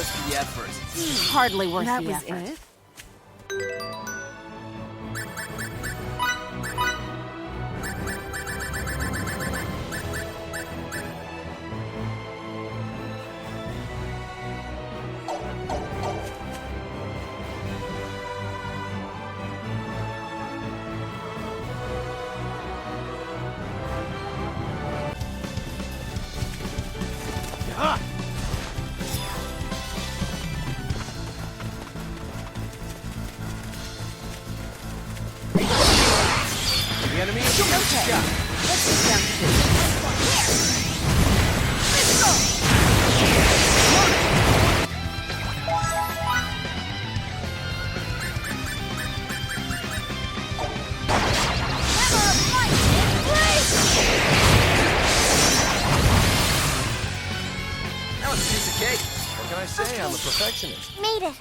worth the effort. Hardly worth That the was effort. it? The enemy is Okay. shot. Let's get down to business. That was a piece of cake. What can I say? I'm a perfectionist. Made it.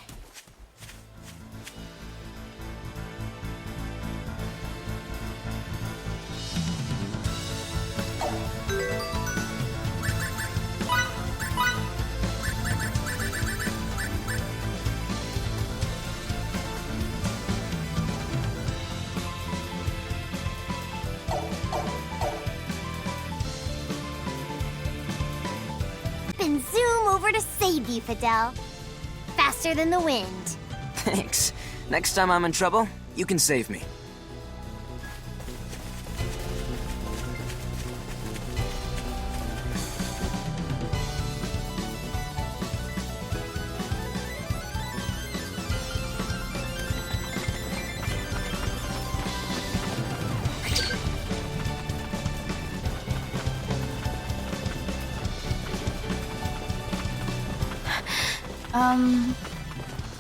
Then zoom over to save you, Fidel. Faster than the wind. Thanks. Next time I'm in trouble, you can save me.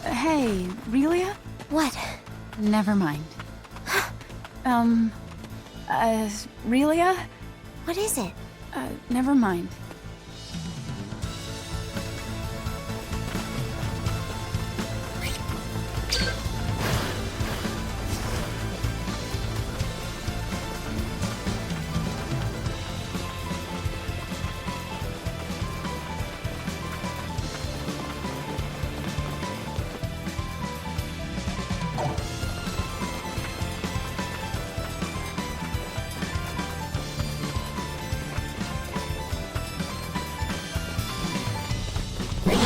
Hey, Relia? What? Never mind. Relia? What is it? Never mind. We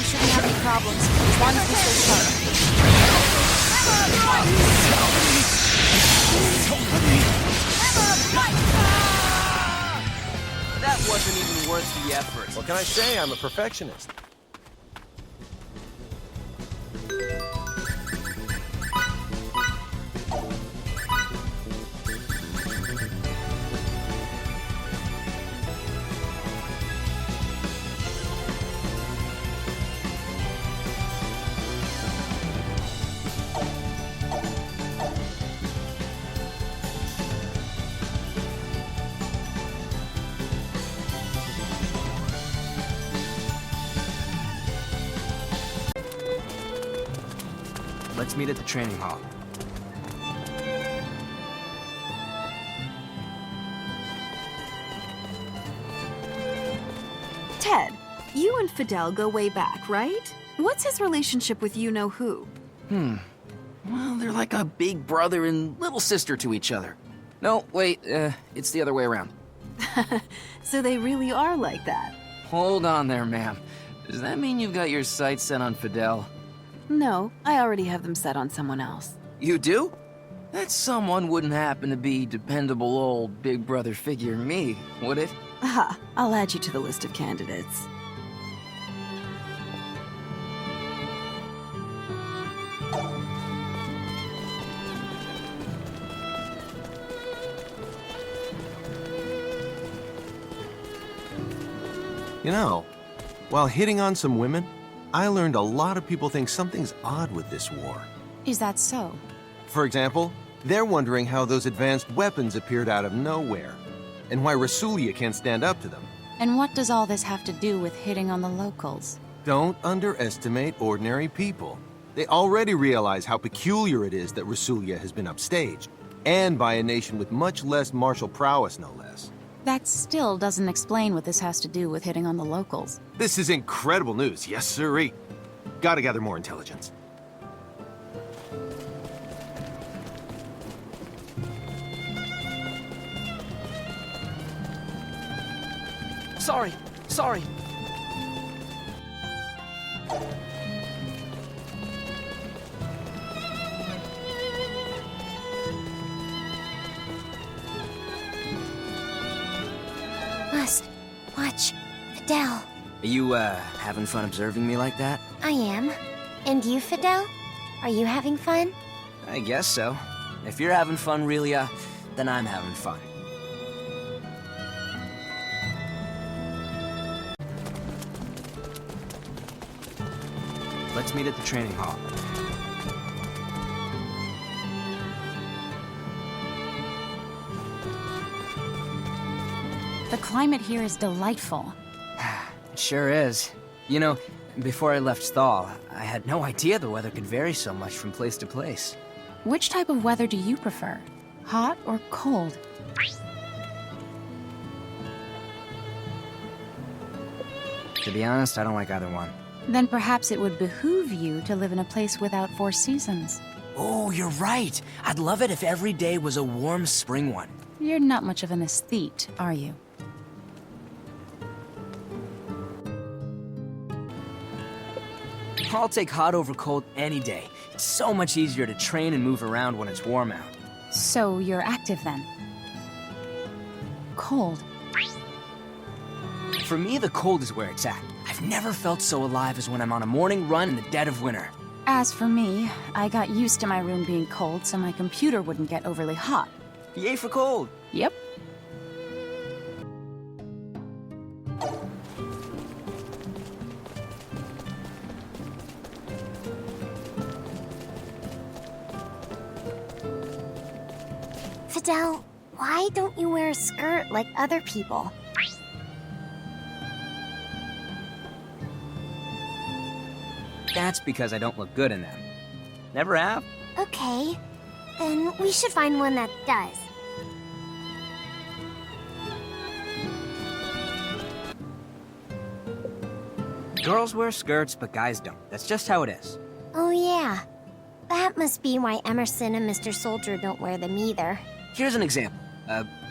shouldn't have any problems as long as we stay sharp. That wasn't even worth the effort. What can I say? I'm a perfectionist. Let's meet at the training hall. Ted, you and Fidel go way back, right? What's his relationship with you-know-who? Well, they're like a big brother and little sister to each other. No, wait, it's the other way around. So they really are like that? Hold on there, ma'am. Does that mean you've got your sights set on Fidel? No, I already have them set on someone else. You do? That someone wouldn't happen to be dependable old big brother figure me, would it? Aha, I'll add you to the list of candidates. You know, while hitting on some women, I learned a lot of people think something's odd with this war. Is that so? For example, they're wondering how those advanced weapons appeared out of nowhere, and why Rasulia can't stand up to them. And what does all this have to do with hitting on the locals? Don't underestimate ordinary people. They already realize how peculiar it is that Rasulia has been upstaged, and by a nation with much less martial prowess, no less. That still doesn't explain what this has to do with hitting on the locals. This is incredible news, yes sirree. Gotta gather more intelligence. Sorry. Must watch Fidel. Are you, having fun observing me like that? I am. And you, Fidel? Are you having fun? I guess so. If you're having fun, Relia, then I'm having fun. Let's meet at the training hall. The climate here is delightful. It sure is. You know, before I left Thal, I had no idea the weather could vary so much from place to place. Which type of weather do you prefer? Hot or cold? To be honest, I don't like either one. Then perhaps it would behoove you to live in a place without 4 seasons. Oh, you're right. I'd love it if every day was a warm spring one. You're not much of an aesthete, are you? I'll take hot over cold any day. It's so much easier to train and move around when it's warm out. So you're active then? Cold. For me, the cold is where it's at. I've never felt so alive as when I'm on a morning run in the dead of winter. As for me, I got used to my room being cold so my computer wouldn't get overly hot. Yay for cold. Yep. Fidel, why don't you wear a skirt like other people? That's because I don't look good in them. Never have. Okay, then we should find one that does. Girls wear skirts, but guys don't. That's just how it is. Oh yeah, that must be why Emerson and Mr. Soldier don't wear them either. Here's an example.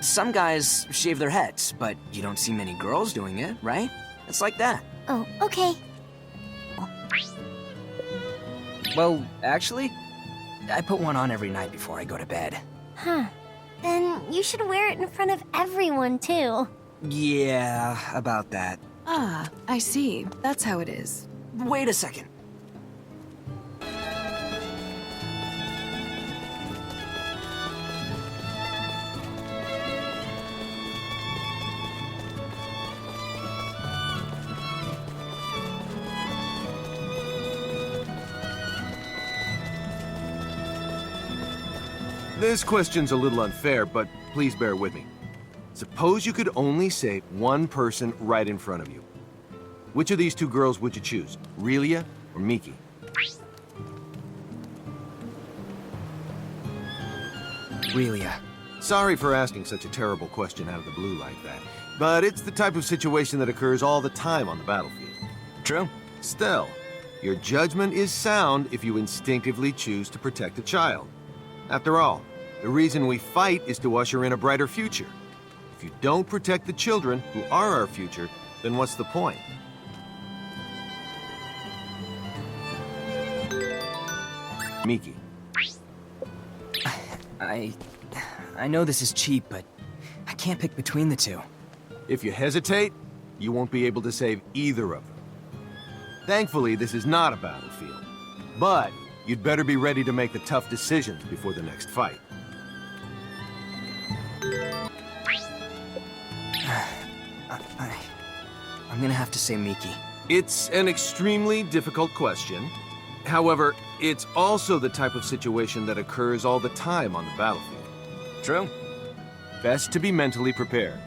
Some guys shave their heads, but you don't see many girls doing it, right? It's like that. Oh, okay. Well, actually, I put one on every night before I go to bed. Huh. Then you should wear it in front of everyone, too. Yeah, about that. Ah, I see. That's how it is. Wait a second. This question's a little unfair, but please bear with me. Suppose you could only save one person right in front of you. Which of these 2 girls would you choose, Relia or Miki? Relia. Sorry for asking such a terrible question out of the blue like that, but it's the type of situation that occurs all the time on the battlefield. True. Still, your judgment is sound if you instinctively choose to protect a child. After all, the reason we fight is to usher in a brighter future. If you don't protect the children who are our future, then what's the point? Miki. I know this is cheap, but I can't pick between the 2. If you hesitate, you won't be able to save either of them. Thankfully, this is not a battlefield. But you'd better be ready to make the tough decisions before the next fight. I'm gonna have to say Miki. It's an extremely difficult question. However, it's also the type of situation that occurs all the time on the battlefield. True. Best to be mentally prepared.